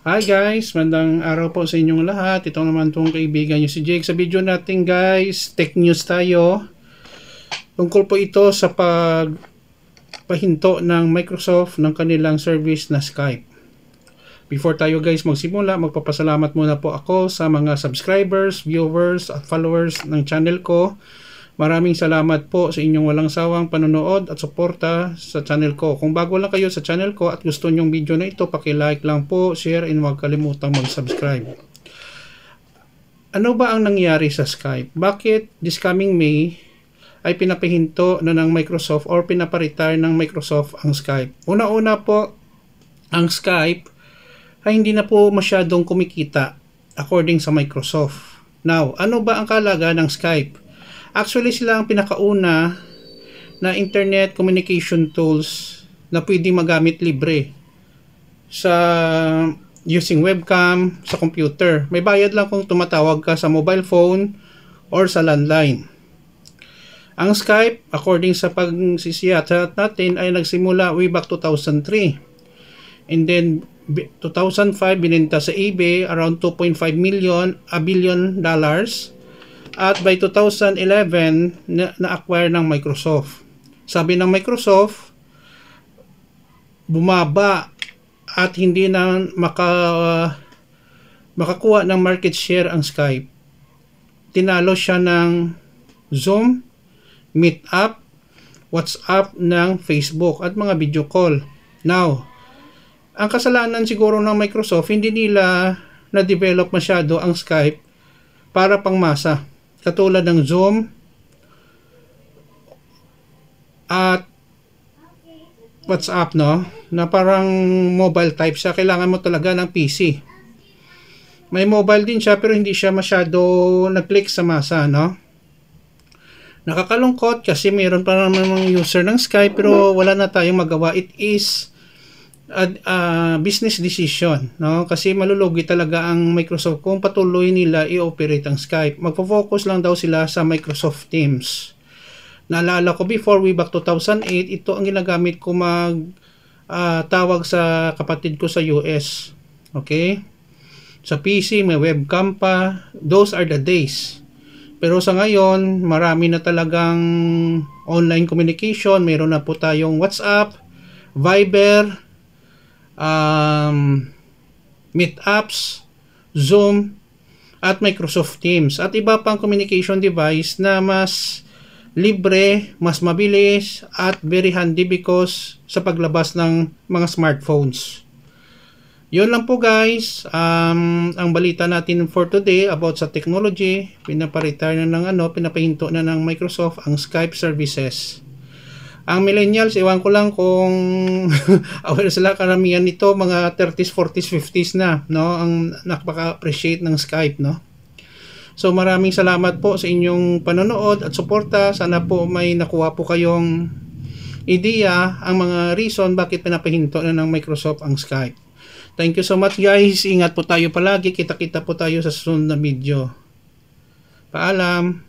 Hi guys, magandang araw po sa inyong lahat. Ito naman tong kaibigan nyo si Jake. Sa video natin guys, tech news tayo. Tungkol po ito sa pagpahinto ng Microsoft ng kanilang service na Skype. Before tayo guys magsimula, magpapasalamat muna po ako sa mga subscribers, viewers at followers ng channel ko. Maraming salamat po sa inyong walang sawang panonood at suporta sa channel ko. Kung bago lang kayo sa channel ko at gusto nyong video na ito, paki-like lang po, share, and huwag kalimutang mag-subscribe. Ano ba ang nangyari sa Skype? Bakit this coming May ay pinapahinto na ng Microsoft or pinaparitar ng Microsoft ang Skype? Una-una po, ang Skype ay hindi na po masyadong kumikita according sa Microsoft. Now, ano ba ang kalaga ng Skype? Actually, sila ang pinakauna na internet communication tools na pwede magamit libre sa using webcam sa computer. May bayad lang kung tumatawag ka sa mobile phone or sa landline. Ang Skype, according sa pagsisiyasat natin, ay nagsimula way back 2003. And then, 2005, binenta sa eBay around 2.5 billion dollars. At by 2011, na-acquire ng Microsoft. Sabi ng Microsoft, bumaba at hindi na makakuha ng market share ang Skype. Tinalo siya ng Zoom, Meetup, WhatsApp ng Facebook at mga video call. Now, ang kasalanan siguro ng Microsoft, hindi nila na-develop masyado ang Skype para pangmasa. Katulad ng Zoom at WhatsApp, no? Na parang mobile type siya. Kailangan mo talaga ng PC. May mobile din siya pero hindi siya masyado nag-click sa masa, no? Nakakalungkot kasi mayroon pa naman mga user ng Skype pero wala na tayong magawa. It is business decision, no? Kasi malulugi talaga ang Microsoft kung patuloy nila i-operate ang Skype. Magfo-focus lang daw sila sa Microsoft Teams. Naalala ko before, way back 2008, ito ang ginagamit ko tawag sa kapatid ko sa US. Okay? Sa PC, may webcam pa. Those are the days. Pero sa ngayon, marami na talagang online communication. Mayroon na po tayong WhatsApp, Viber, Meetups, Zoom, at Microsoft Teams. At iba pang communication device na mas libre, mas mabilis, at very handy because sa paglabas ng mga smartphones. Yun lang po guys, ang balita natin for today about sa technology. Pinaparetire na pinapahinto na ng Microsoft ang Skype services. Ang millennials, iwan ko lang kung aware sila, karamihan nito mga 30s, 40s, 50s na, no? Ang nakaka-appreciate ng Skype, no? So maraming salamat po sa inyong panonood at suporta. Sana po may nakuha po kayong ideya ang mga reason bakit pinapahinto na ng Microsoft ang Skype. Thank you so much guys. Ingat po tayo palagi. Kita-kita po tayo sa susunod na video. Paalam.